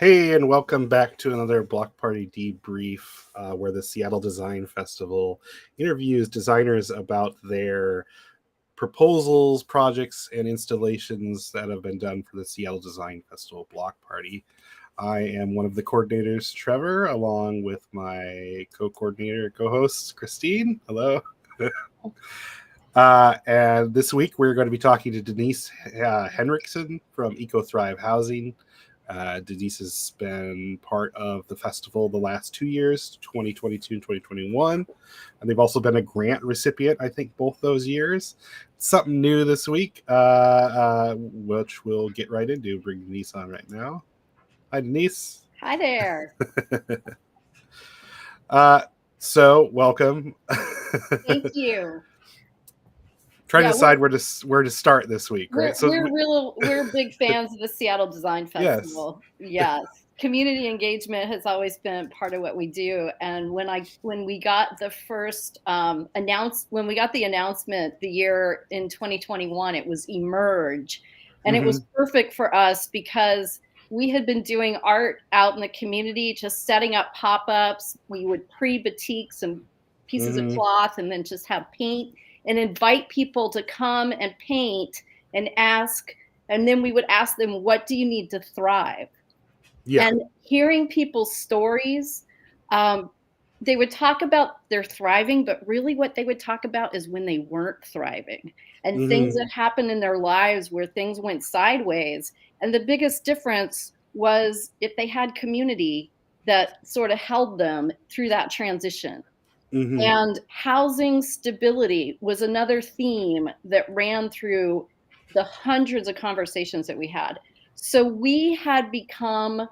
Hey, and welcome back to another Block Party debrief, where the Seattle Design Festival interviews designers about their proposals, projects, and installations that have been done for the Seattle Design Festival Block Party. I am one of the coordinators, Trevor, along with my co-coordinator, co-host, Christine. Hello. And this week we're going to be talking to Denise Henrikson from EcoTHRIVE Housing. Denise has been part of the festival the last 2 years, 2022 and 2021. And they've also been a grant recipient, I think, both those years. Something new this week, which we'll get right into. Bring Denise on right now. Hi, Denise. Hi there. So welcome. Thank you. Trying to decide where to start this week, right? We're big fans of the Seattle Design Festival. Yes. Community engagement has always been part of what we do. And when we got the first when we got the announcement the year in 2021, it was Emerge. And It was perfect for us because we had been doing art out in the community, just setting up pop-ups. We would pre-batik some pieces of cloth and then just have paint and invite people to come and paint and ask. And then we would ask them, what do you need to thrive? Yeah. And hearing people's stories, they would talk about their thriving, but really what they would talk about is when they weren't thriving and things that happened in their lives where things went sideways. And the biggest difference was if they had community that sort of held them through that transition. And housing stability was another theme that ran through the hundreds of conversations that we had. So we had become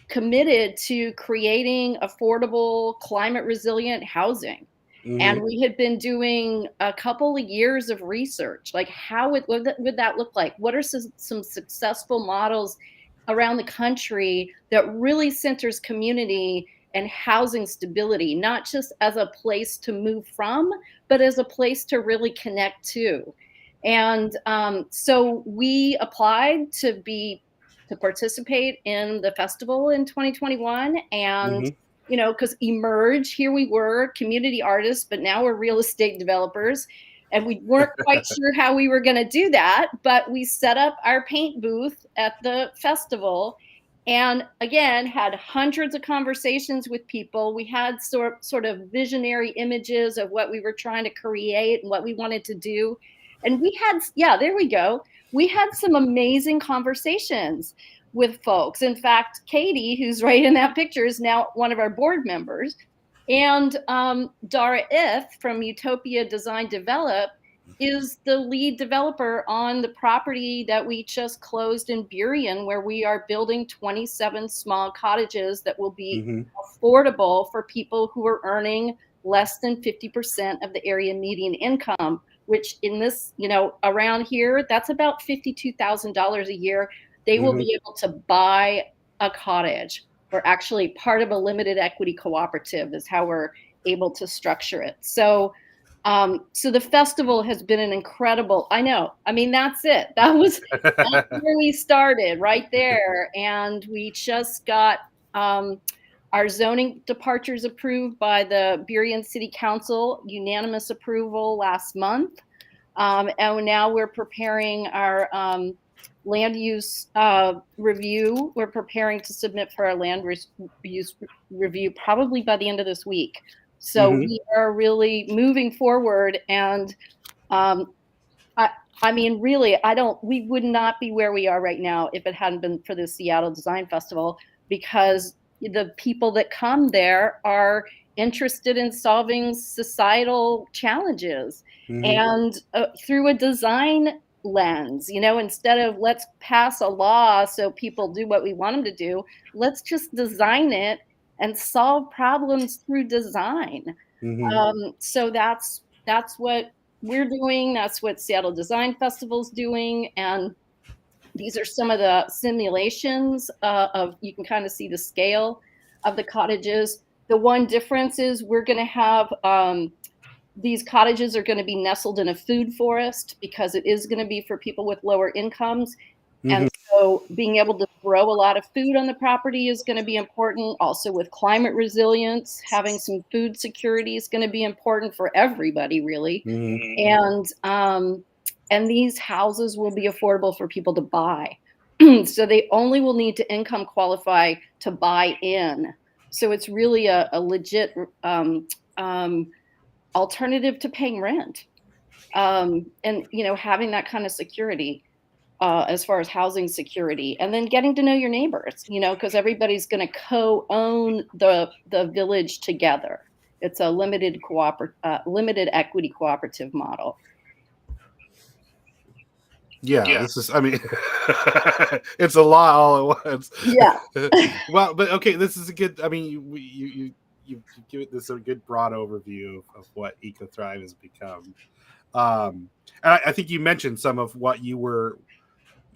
committed to creating affordable, climate resilient housing. And we had been doing a couple of years of research, like what would that look like? What are some successful models around the country that really centers community and housing stability, not just as a place to move from, but as a place to really connect to. And so we applied to participate in the festival in 2021. And, because Emerge, here we were, community artists, but now we're real estate developers. And we weren't quite sure how we were going to do that, but we set up our paint booth at the festival and again, had hundreds of conversations with people. We had sort of visionary images of what we were trying to create and what we wanted to do. And we had, there we go. We had some amazing conversations with folks. In fact, Katie, who's right in that picture, is now one of our board members. And Dara Ith from Utopia Design Develop is the lead developer on the property that we just closed in Burien, where we are building 27 small cottages that will be affordable for people who are earning less than 50% of the area median income, which in this, around here, that's about $52,000 a year. They will be able to buy a cottage. We're actually part of a limited equity cooperative is how we're able to structure it. So the festival has been an incredible, that's it. That's where we started, right there. And we just got our zoning departures approved by the Burien City Council, unanimous approval last month. And now we're preparing our land use review. We're preparing to submit for our land use review probably by the end of this week. So we are really moving forward, and really, we would not be where we are right now if it hadn't been for the Seattle Design Festival, because the people that come there are interested in solving societal challenges and through a design lens, instead of let's pass a law so people do what we want them to do, let's just design it and solve problems through design. So that's what we're doing. That's what Seattle Design Festival's doing. And these are some of the simulations you can kind of see the scale of the cottages. The one difference is we're going to have these cottages are going to be nestled in a food forest because it is going to be for people with lower incomes. And So being able to grow a lot of food on the property is going to be important. Also with climate resilience, having some food security is going to be important for everybody, really. And these houses will be affordable for people to buy. So they only will need to income qualify to buy in. So it's really a legit alternative to paying rent. And having that kind of security as far as housing security, and then getting to know your neighbors, because everybody's going to co-own the village together. It's a limited equity cooperative model. Yeah, this is, I mean, it's a lot all at once. Yeah. Well, but okay, this is a good, I mean, you give it this a good broad overview of what EcoTHRIVE has become. And I think you mentioned some of what you were,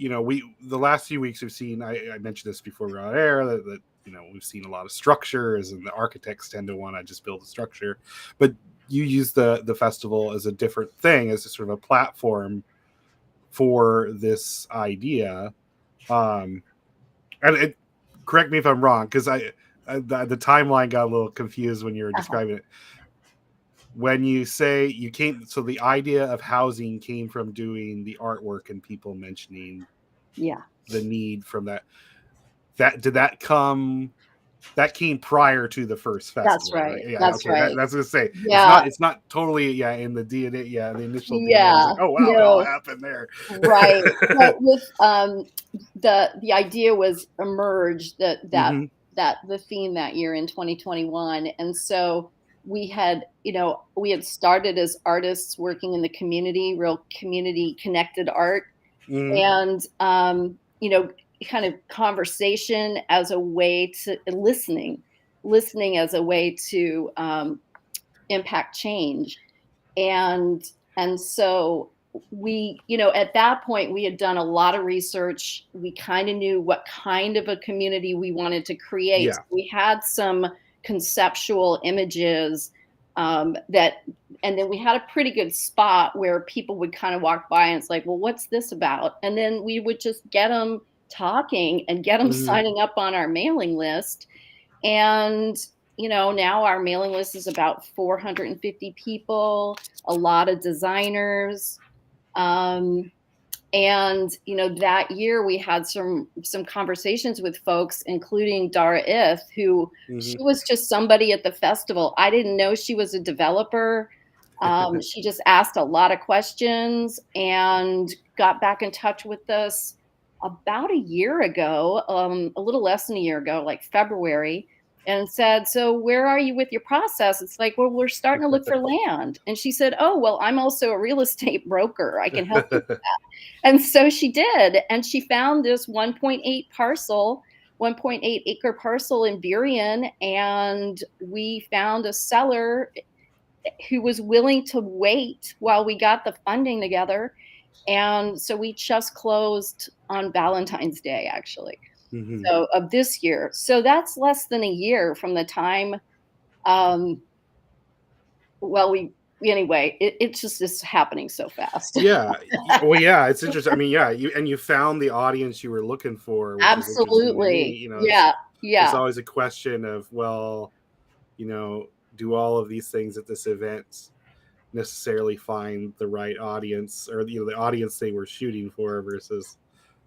the last few weeks we've seen, I mentioned this before we were on air, that we've seen a lot of structures, and the architects tend to want to just build a structure. But you use the festival as a different thing, as a sort of a platform for this idea. And correct me if I'm wrong, because the timeline got a little confused when you were describing it. When you say you came, so the idea of housing came from doing the artwork and people mentioning the need from that came prior to the first festival. That's right. Yeah, that's okay. right. That's gonna say, Yeah. It's not totally in the DNA. Yeah, the initial DNA. Yeah. Like, oh wow, it all happened there. Right. But with the idea was emerged that the theme that year in 2021, and so we had started as artists working in the community, real community connected art, and kind of conversation as a way to listening as a way to impact change. And so we, at that point, we had done a lot of research. We kind of knew what kind of a community we wanted to create. Yeah. So we had some conceptual images and then we had a pretty good spot where people would kind of walk by and it's like, well, what's this about? And then we would just get them talking and get them signing up on our mailing list. And now our mailing list is about 450 people, a lot of designers. And that year we had some conversations with folks, including Dara If, who she was just somebody at the festival. I didn't know she was a developer. She just asked a lot of questions and got back in touch with us about a year ago, a little less than a year ago, like February, and said, so where are you with your process? It's like, well, we're starting to look for land. And she said, oh, well, I'm also a real estate broker. I can help you with that. And so she did. And she found this 1.8 acre parcel in Burien. And we found a seller who was willing to wait while we got the funding together. And so we just closed on Valentine's Day, actually. So of this year. So that's less than a year from the time. It's just is happening so fast. Yeah. Well, yeah, it's interesting. I mean, yeah, you found the audience you were looking for. Which Absolutely. is interesting to me. It's always a question of, well, do all of these things at this event necessarily find the right audience, or the audience they were shooting for versus.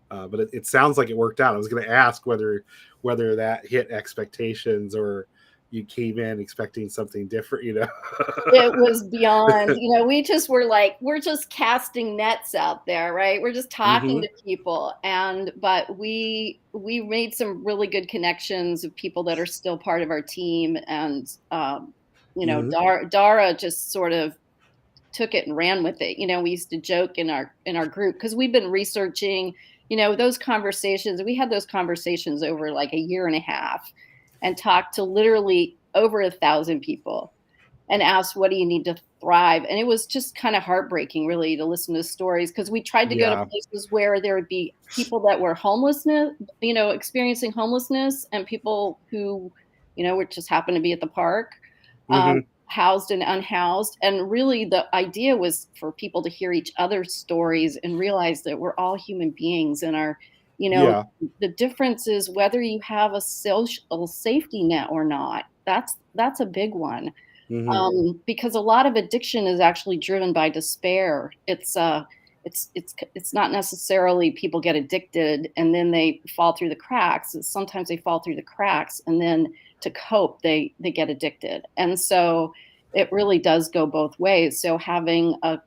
But it sounds like it worked out. I was going to ask whether that hit expectations or you came in expecting something different. It was beyond. We just were like, we're just casting nets out there, right? We're just talking to people, but we made some really good connections of people that are still part of our team, and Dara just sort of took it and ran with it. We used to joke in our group because we've been researching. Those conversations, we had those conversations over like a year and a half and talked to literally over 1,000 people and asked, what do you need to thrive? And it was just kind of heartbreaking, really, to listen to stories, because we tried to go to places where there would be people that were experiencing homelessness, and people who, would just happen to be at the park. Housed and unhoused. And really the idea was for people to hear each other's stories and realize that we're all human beings and our You know, Yeah. the difference is whether you have a social safety net or not. That's a big one. Hmm. Because a lot of addiction is actually driven by despair. It's not necessarily people get addicted and then they fall through the cracks. Sometimes they fall through the cracks and then to cope they get addicted. And so it really does go both ways. So having a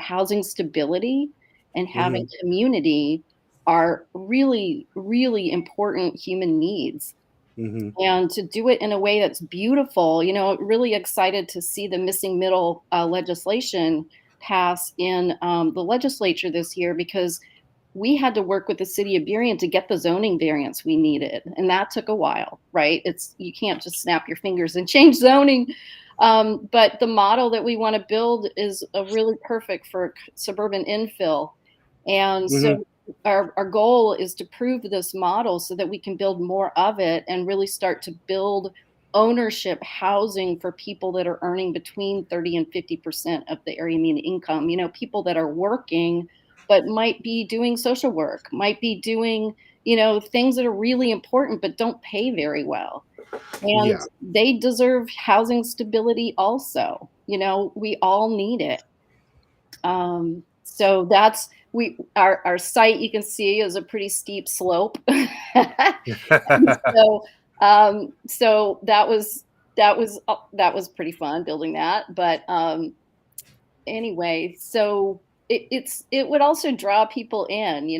housing stability and having Hmm. community are really really important human needs, Hmm. and to do it in a way that's beautiful. Really excited to see the missing middle legislation pass in the legislature this year, because we had to work with the city of Burien to get the zoning variance we needed, and that took a while, right? You can't just snap your fingers and change zoning. But the model that we want to build is a really perfect for suburban infill, and Hmm. so our goal is to prove this model so that we can build more of it and really start to build ownership housing for people that are earning between 30 and 50% of the area median income. People that are working but might be doing social work, might be doing, things that are really important but don't pay very well. And Yeah. they deserve housing stability also. We all need it. So that's we our site, you can see, is a pretty steep slope. And so that was pretty fun building that. But anyway, so it would also draw people in,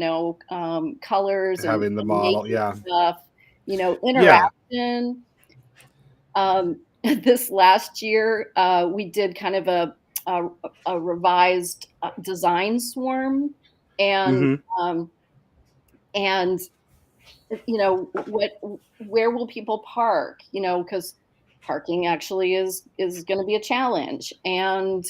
colors and Having the model. making Yeah. stuff, Yeah. interaction. This last year, we did kind of a, a revised design swarm, and Hmm. um, and what where will people park? Because parking actually is going to be a challenge, and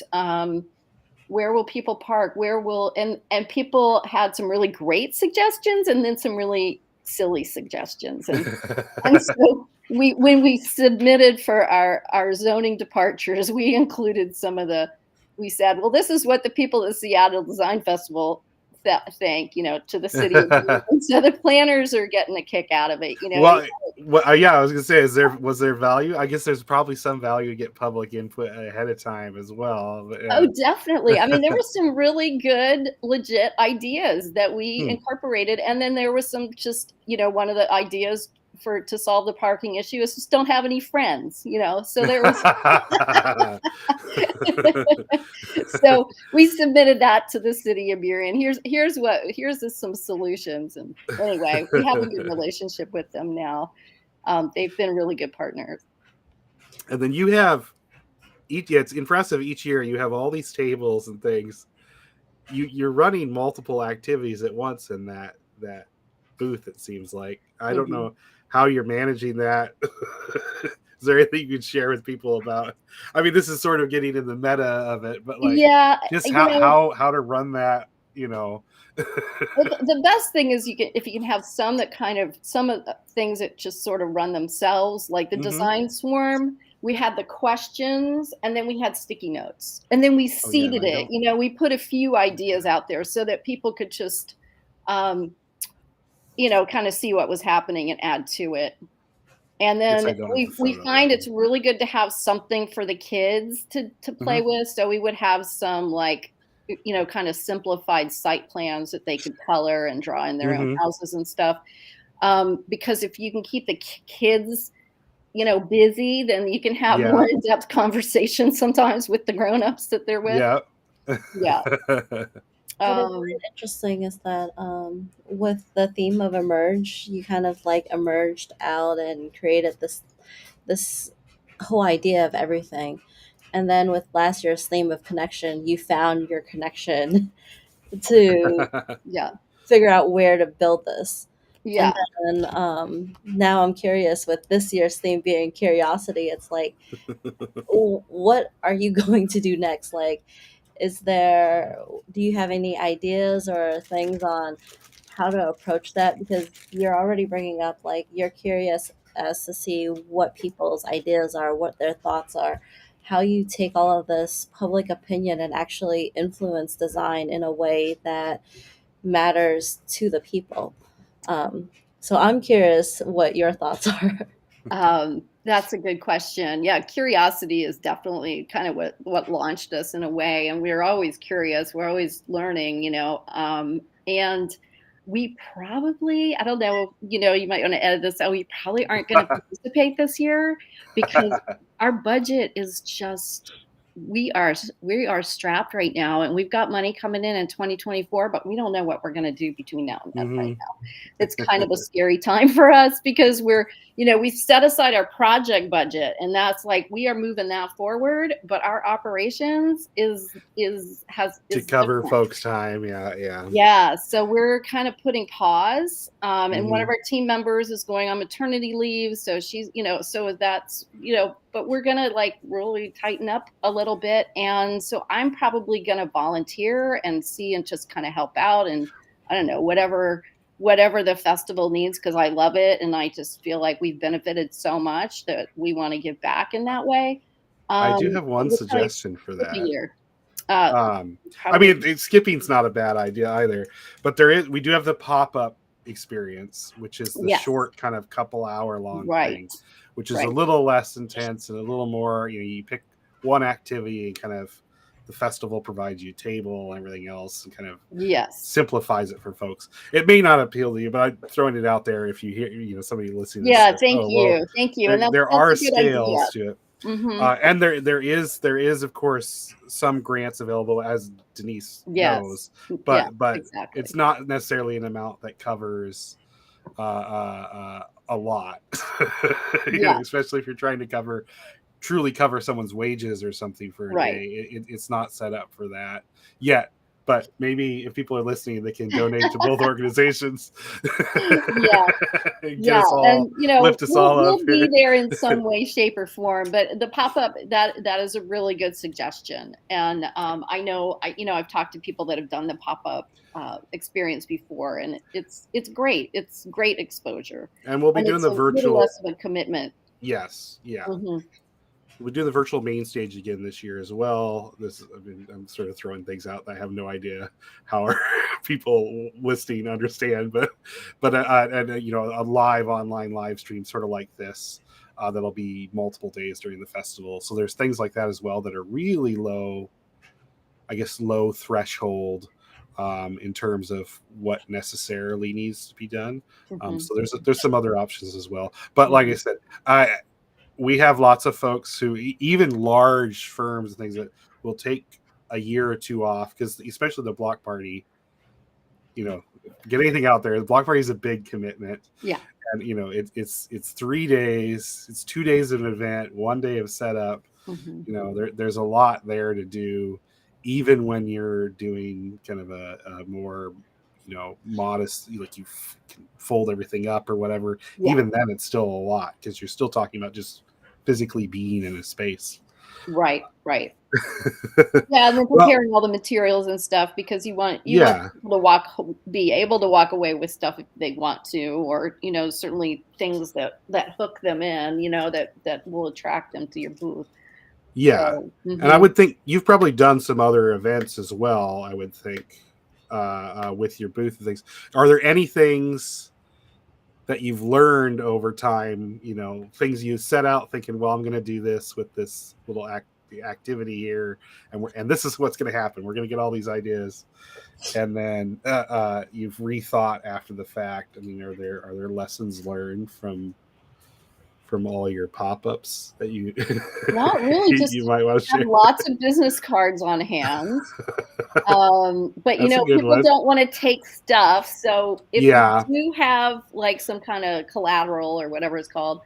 where will people park? Where will and people had some really great suggestions and then some really silly suggestions, and so when we submitted for our zoning departures, we included some of the. We said, well, this is what the people at the Seattle Design Festival think, to the city of New York. And so the planners are getting a kick out of it. Well, yeah, I was gonna say, was there value? I guess there's probably some value to get public input ahead of time as well. But Oh, yeah. definitely. I mean, there were some really good, legit ideas that we Hmm. incorporated, and then there was some just, one of the ideas to solve the parking issue is just don't have any friends. So there was. So we submitted that to the city of Burien. Here's some solutions, and anyway, we have a good relationship with them now. They've been really good partners. And then you have yeah, it's impressive. Each year you have all these tables and things. You're running multiple activities at once in that booth. It seems like, I don't Mhm. know how you're managing that. Is there anything you could share with people about? I mean, this is sort of getting in the meta of it, but like, Yeah, just you know, how to run that, you know. well, the best thing is if you can have some that kind of some of the things that just sort of run themselves, like the Hmm. design swarm. We had the questions, and then we had sticky notes, and then we Oh yeah, seeded there you it. go. We put a few ideas out there so that people could just, um, kind of see what was happening and add to it. And Guess then I don't have a we photo. find it's really good to have something for the kids to play Hmm. with. So we would have some, like, kind of simplified site plans that they could color and draw in their own Hmm. houses and stuff. Because if you can keep the kids, busy, then you can have more Yeah. in-depth conversations sometimes with the grown-ups that they're with. Yeah. Yeah. What I find Um, interesting is that with the theme of emerge, you kind of like emerged out and created this whole idea of everything. And then with last year's theme of connection, you found your connection to yeah. figure out where to build this. And Yeah. then now I'm curious with this year's theme being curiosity. It's like, what are you going to do next? Like, is there, do you have any ideas or things on how to approach that? Because you're already bringing up, like, you're curious as to see what people's ideas are, what their thoughts are, how you take all of this public opinion and actually influence design in a way that matters to the people. So I'm curious what your thoughts are. That's a good question. Yeah, curiosity is definitely kind of what launched us in a way, and we're always curious. We're always learning, and we probably, I don't know, you might want to edit this out. We probably aren't going to participate this year because our budget is just we are strapped right now, and we've got money coming in 2024, but we don't know what we're going to do between now and then. Right now, it's kind of a scary time for us because we set aside our project budget, and that's like we are moving that forward, but our operations is to cover different. folks' time. Yeah. Yeah, so we're kind of putting pause, and one of our team members is going on maternity leave, so she's, so that's, but we're gonna like really tighten up a little bit, and so I'm probably gonna volunteer and see and just kind of help out, and I don't know, whatever the festival needs, because I love it, and I just feel like we've benefited so much that we want to give back in that way. I do have one suggestion for that. Year. I mean, skipping's not a bad idea either, but we do have the pop-up experience, which is the short kind of couple hour long thing, which is a little less intense and a little more, you pick one activity and kind of the festival provides you a table and everything else and kind of simplifies it for folks. It may not appeal to you, but I'm throwing it out there if you hear, somebody listening to this. Yeah, thank you. And there are scales to it. And there is of course some grants available, as Denise knows, but exactly. It's not necessarily an amount that covers a lot. Especially if you're trying to truly cover someone's wages or something for a day. It's not set up for that yet. But maybe if people are listening, they can donate to both organizations. Lift us all up. We'll be there in some way, shape, or form. But the pop-up, that is a really good suggestion. And I know I've talked to people that have done the pop-up experience before, and it's great. It's great exposure. And we'll be doing the virtual. Less of a commitment. Yes. Yeah. We do the virtual main stage again this year as well. I'm sort of throwing things out that I have no idea how our people listening understand, but a live online live stream sort of like this that'll be multiple days during the festival. So there's things like that as well that are really low threshold in terms of what necessarily needs to be done. So there's some other options as well. But like I said, we have lots of folks who, even large firms and things, that will take a year or two off, because especially the block party, get anything out there. The block party is a big commitment. Yeah. And, it's 3 days, it's 2 days of an event, 1 day of setup. There's a lot there to do, even when you're doing kind of a more, modest, like you can fold everything up or whatever. Even then it's still a lot, because you're still talking about just physically being in a space. Right. Yeah, and then preparing all the materials and stuff, because you want people to be able to walk away with stuff if they want to, or certainly things that hook them in, that will attract them to your booth. Yeah. So, and I would think you've probably done some other events as well, I would think, with your booth and things. Are there any things that you've learned over time, things you set out thinking, well, I'm going to do this with this little activity here, and this is what's going to happen. We're going to get all these ideas, and then you've rethought after the fact. I mean, are there lessons learned from all your pop-ups that you not really just you might want to share? Lots of business cards on hand, but people don't want to take stuff, so if you have like some kind of collateral or whatever it's called,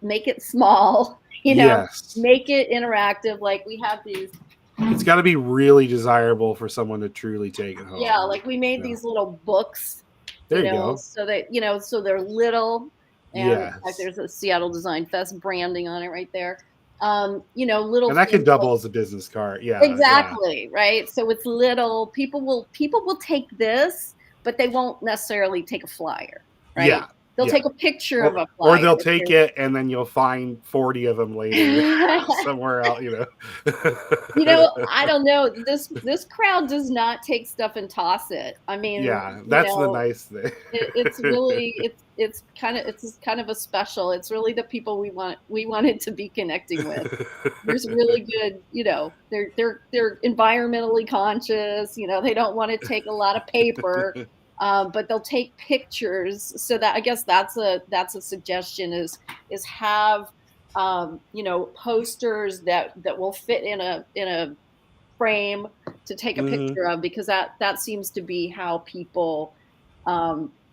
make it small, make it interactive. Like we have these, it's got to be really desirable for someone to truly take it home. Like we made these little books, there you go, so that so they're little. And in fact, there's a Seattle Design Fest branding on it right there. Little, and that can double as a business card. Yeah, exactly. Right. So it's little. People will take this, but they won't necessarily take a flyer. Right. They'll Yeah. take a picture of a Or flyer. they'll take it and then you'll find 40 of them later somewhere else, you know. You know, I don't know. This crowd does not take stuff and toss it. I mean, Yeah, you that's the know, nice thing. it's really it's kind of a special. It's really the people we wanted to be connecting with. There's really good, you know, they're environmentally conscious. You know, they don't want to take a lot of paper, but they'll take pictures. So that, I guess that's a suggestion, is have you know, posters that will fit in a frame to take a Mhm. picture of, because that seems to be how people,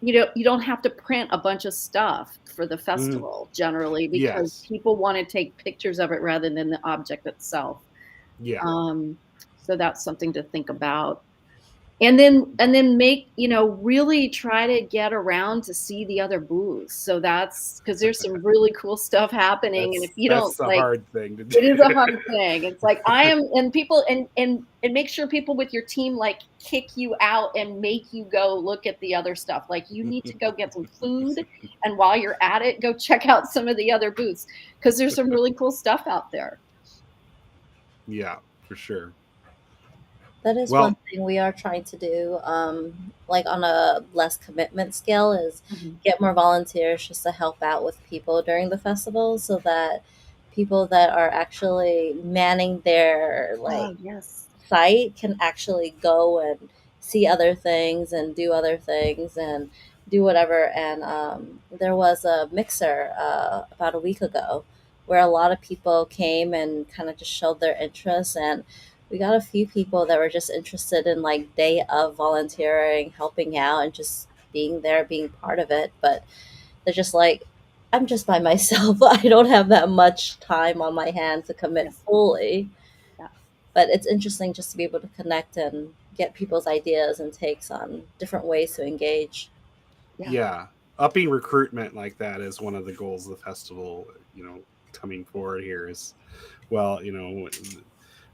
you know, you don't have to print a bunch of stuff for the Mhm. festival generally, because Yes. people want to take pictures of it rather than the object itself. Yeah. Um, so that's something to think about. And then make, you know, really try to get around to see the other booths. So that's because there's some really cool stuff happening. And if you don't That's the like, hard thing to it is a do. hard thing. It's like I am, and people, and make sure people with your team like kick you out and make you go look at the other stuff. Like you need to go get some food, and while you're at it, go check out some of the other booths, because there's some really cool stuff out there. Yeah, for sure. That is one Well, thing we are trying to do, like on a less commitment scale, is Mhm. get more volunteers just to help out with people during the festival, so that people that are actually manning their like Oh yes. site can actually go and see other things and do other things and do whatever. And there was a mixer about a week ago where a lot of people came and kind of just showed their interest, and we got a few people that were just interested in like day of volunteering, helping out, and just being there, being part of it. But they're just like, I'm just by myself. I don't have that much time on my hand to commit Yeah. fully. Yeah. But it's interesting just to be able to connect and get people's ideas and takes on different ways to engage. Yeah. yeah, upping recruitment like that is one of the goals of the festival, you know, coming forward here is, well, you know,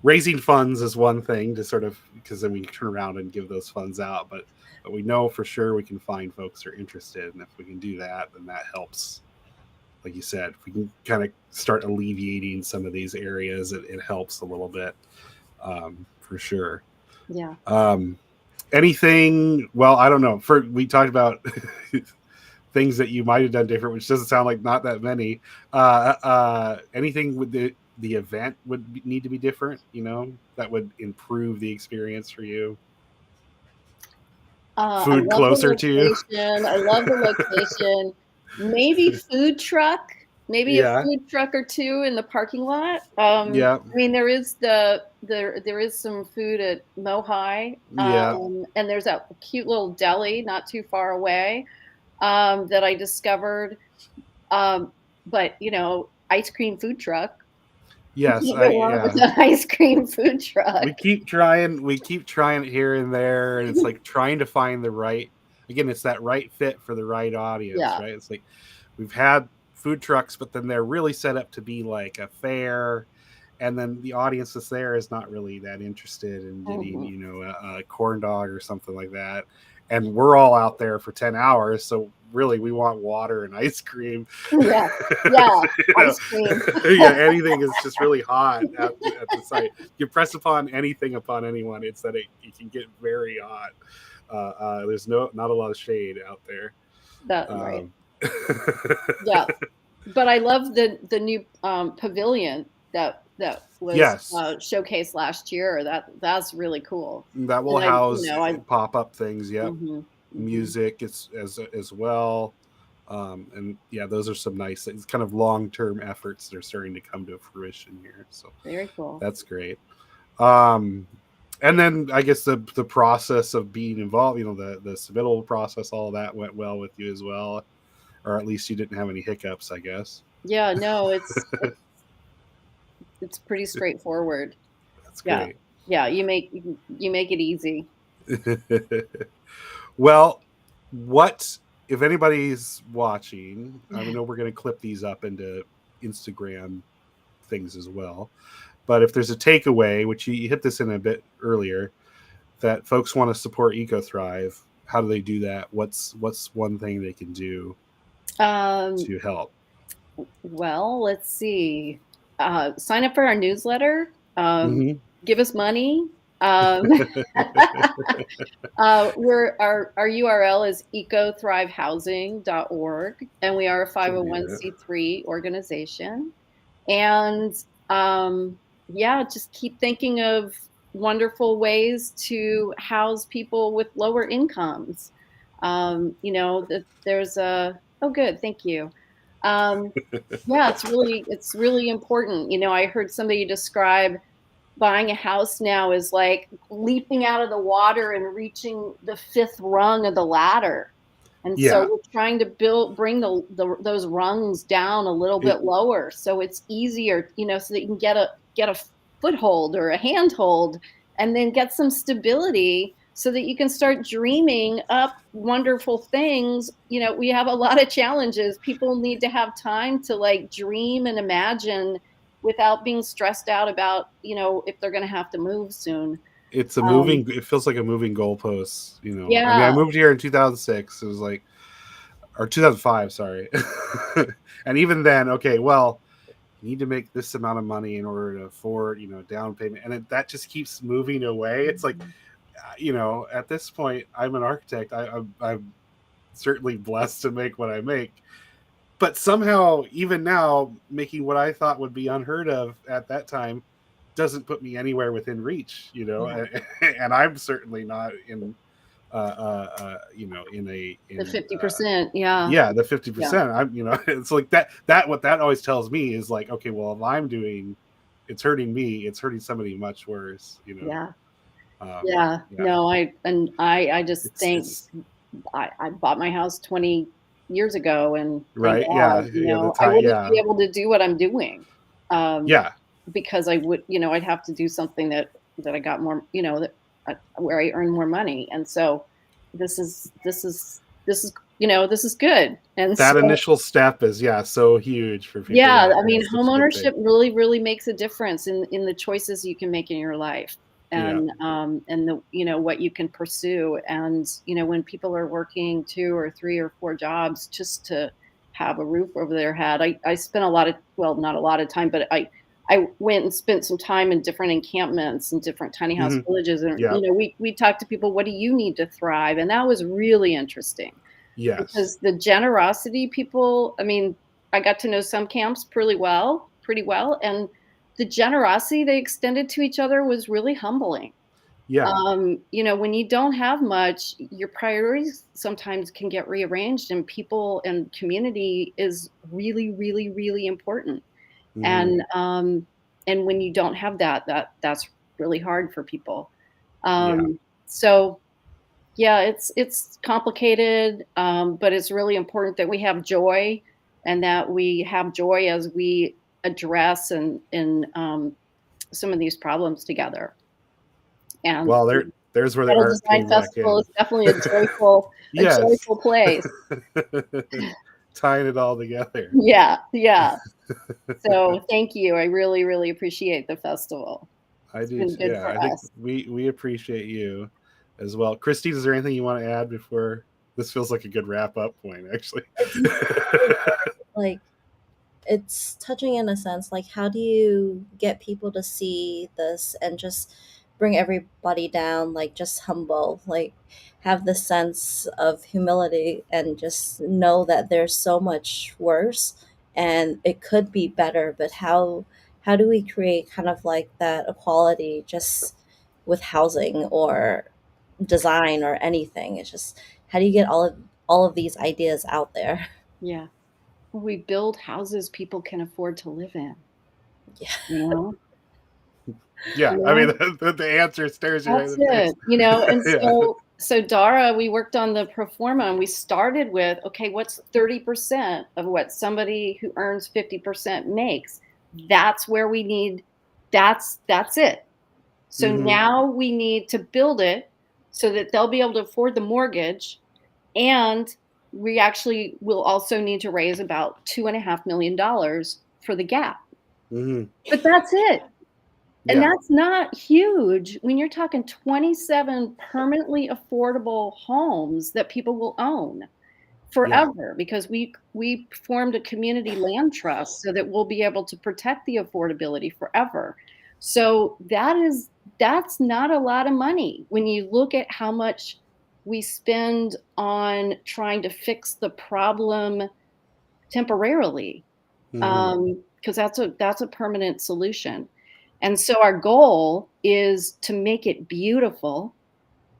raising funds is one thing to sort of, because then we can turn around and give those funds out, but we know for sure we can find folks who are interested, and if we can do that, then that helps. Like you said, if we can kind of start alleviating some of these areas, it helps a little bit, for sure. Yeah. Um, anything? Well, I don't know. We talked about things that you might have done different, which doesn't sound like not that many. Anything with the event would need to be different, you know, that would improve the experience for you. I Food love the closer to you. location. I love the location. Maybe food truck. Maybe a Yeah, food truck or two in the parking lot. yeah, I mean, there is some food at Mohai, yeah, and there's that cute little deli not too far away, that I discovered. Um, but you know, ice cream food truck. You yes. can't I go wrong with Yeah. an ice cream food truck. We keep trying it here and there, and it's like trying to find the right. Again, it's that right fit for the right audience, Yeah. right? It's like we've had food trucks, but then they're really set up to be like a fair, and then the audience that's there is not really that interested in getting, Mhm. you know, a corn dog or something like that. And we're all out there for 10 hours, so really we want water and ice cream. Yeah. Yeah. You know, Ice cream. yeah, anything is just really hot at the site. You press upon anything upon anyone, it's that it can get very hot. There's not a lot of shade out there. That right. Um, Yeah. But I love the new pavilion that was yes, showcased last year. That's really cool. that will And I, you house know, I pop up things. Yep, mhm, mhm. music as well. And yeah, those are some nice things, kind of long term efforts that are starting to come to fruition here. So Very cool. that's great. Um, and then I guess the process of being involved, you know, the submittal process, all of that went well with you as well, or at least you didn't have any hiccups, I guess. Yeah, no, it's pretty straightforward. That's Yeah. great. Yeah, you make it easy. Well, what if anybody's watching? I know we're going to clip these up into Instagram things as well. But if there's a takeaway, which you hit this in a bit earlier, that folks want to support EcoThrive, how do they do that? What's one thing they can do? to help? Well, let's see. Sign up for our newsletter. Hmm. Give us money. Um, our URL is ecothrivehousing.org, and we are a Yeah. 501c3 organization. And yeah, just keep thinking of wonderful ways to house people with lower incomes. There's a oh good, thank you. Um, yeah, it's really important. I heard somebody describe buying a house now is like leaping out of the water and reaching the fifth rung of the ladder. And so Yeah. we're trying to bring those rungs down a little It, bit lower, so it's easier, so that you can get a foothold or a handhold, and then get some stability, so that you can start dreaming up wonderful things. We have a lot of challenges. People need to have time to like dream and imagine without being stressed out about, if they're going to have to move soon. it's a Um, moving. It feels like a moving goalpost. I mean, I yeah, moved here in 2006. It was like, or 2005. Sorry. And even then, okay, well, you need to make this amount of money in order to afford, down payment, and that just keeps moving away. It's like, at this point, I'm an architect. I'm certainly blessed to make what I make, but somehow, even now, making what I thought would be unheard of at that time doesn't put me anywhere within reach. Yeah. And I'm certainly not in, the 50%. Yeah, yeah, the yeah, 50%. I'm, it's like that what that always tells me is like, okay, well, if I'm doing, it's hurting me, it's hurting somebody much worse. yeah, Um, yeah. yeah, No, I just think it's I bought my house 20 years ago, and thank right. God, Yeah, the I time. wouldn't Yeah, be able to do what I'm doing, um, yeah, because I would, I'd have to do something that I got more, where I earn more money. And so this is good. And that so, initial step is, yeah, so huge for people. yeah, Yeah, I mean, it's such a good thing. homeownership really, really makes a difference in the choices you can make in your life, Yeah. and the what you can pursue. And when people are working 2 or 3 or 4 jobs just to have a roof over their head. I spent a lot of, well, not a lot of time, but I went and spent some time in different encampments and different tiny house Hmm. villages, and Yeah. we talked to people. What do you need to thrive? And that was really interesting, Yes. because the generosity people, I mean, I got to know some camps pretty well, and the generosity they extended to each other was really humbling. Yeah. When you don't have much, your priorities sometimes can get rearranged, and people and community is really, really, really important. Hmm. And when you don't have that's really hard for people. Yeah. So yeah, it's complicated, but it's really important that we have joy, and that we have joy as we address and some of these problems together. And Well, there's where the Metal art Design came back Festival in. is definitely a joyful a Yes. joyful place. Tying it all together. Yeah, yeah. So thank you. I really, really appreciate the festival. I It's do. been good Yeah, for I think us. we appreciate you as well. Christy, is there anything you want to add before this feels like a good wrap up point, actually? It's really good. Like, it's touching in a sense. Like, how do you get people to see this and just bring everybody down, like just humble, like have the sense of humility and just know that there's so much worse and it could be better, but how do we create kind of like that equality just with housing or design or anything? It's just, how do you get all of these ideas out there? Yeah. We build houses people can afford to live in, Yeah. you know? Yeah, You I mean, know? the answer stares you right That's in the face. it. And Yeah. so Dara, we worked on the pro forma, and we started with, okay, what's 30% of what somebody who earns 50% makes? That's where we need, that's it. So Hmm. now we need to build it so that they'll be able to afford the mortgage, and we actually will also need to raise about $2.5 million for the gap. Hmm. But that's it. And Yeah. that's not huge when you're talking 27 permanently affordable homes that people will own. forever, because we formed a community land trust so that we'll be able to protect the affordability forever. So that's not a lot of money when you look at how much we spend on trying to fix the problem temporarily, because that's a permanent solution. And so our goal is to make it beautiful,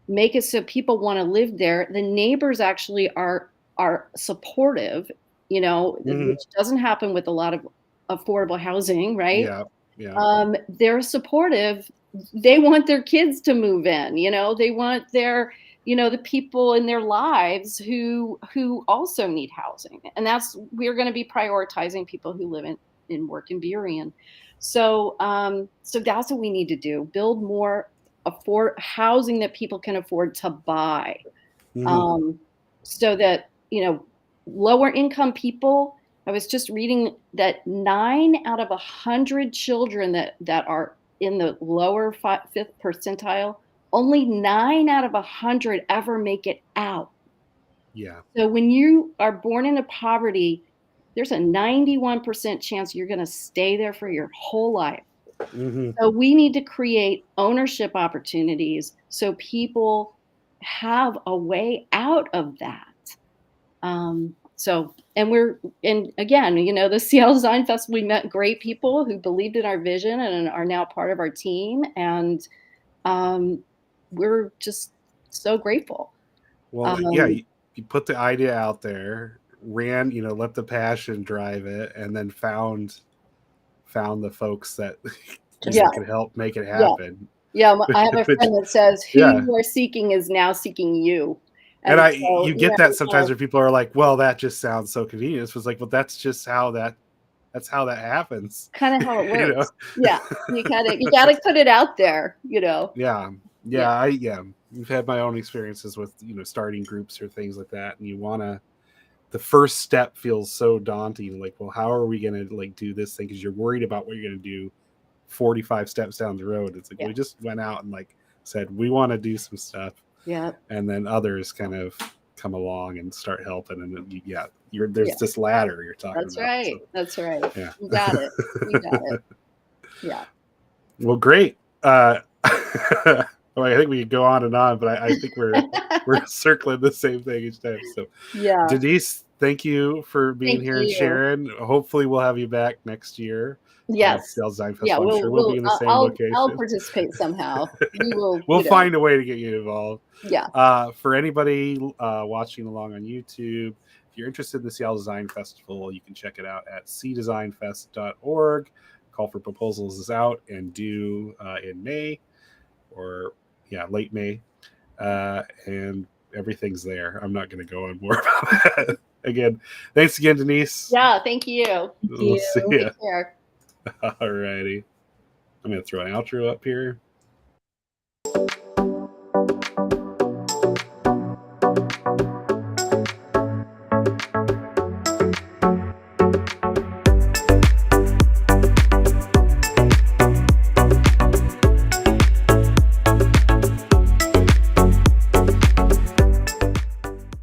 make it so people want to live there. The neighbors actually are supportive, which doesn't happen with a lot of affordable housing, right? They're supportive. They want their kids to move in, they want their, the people in their lives who also need housing. And we're going to be prioritizing people who live in work in Burien. So that's what we need to do. Build more housing that people can afford to buy. So that, lower income people, I was just reading that 9 out of 100 children that are in the lower 5th percentile, only 9 out of 100 ever make it out. Yeah. So when you are born into poverty, there's a 91% chance you're going to stay there for your whole life. So we need to create ownership opportunities so people have a way out of that. And again, the Seattle Design Festival, we met great people who believed in our vision and are now part of our team. And we're just so grateful. Well, you put the idea out there, ran, let the passion drive it, and then found the folks that could help make it happen. Yeah, I have a friend that says, who you are seeking is now seeking you. And you get that sometimes where people are like, well, that just sounds so convenient. It was like, well, that's just that's how that happens. Kind of how it works. Yeah. You gotta put it out there, Yeah. You've had my own experiences with, starting groups or things like that. And the first step feels so daunting. Like, well, how are we going to do this thing? Because you're worried about what you're going to do 45 steps down the road. It's like, we just went out and said, we want to do some stuff. Yeah. And then others kind of come along and start helping. And then, there's this ladder you're talking about. Right. So. That's right. Yeah. You got it. Yeah. Well, great. I think we could go on and on, but I think we're circling the same thing each time. So, Denise, thank you for being here and sharing. Hopefully, we'll have you back next year. Yes. Seattle Design Festival. Yeah, I'm sure we'll be in the same location. I'll participate somehow. We'll find a way to get you involved. Yeah. For anybody watching along on YouTube, if you're interested in the Seattle Design Festival, you can check it out at cdesignfest.org. Call for proposals is out and due in May or late May. And everything's there. I'm not going to go on more about that. Again, thanks again, Denise. Yeah, thank you. We'll see you. Take care. All righty. I'm going to throw an outro up here.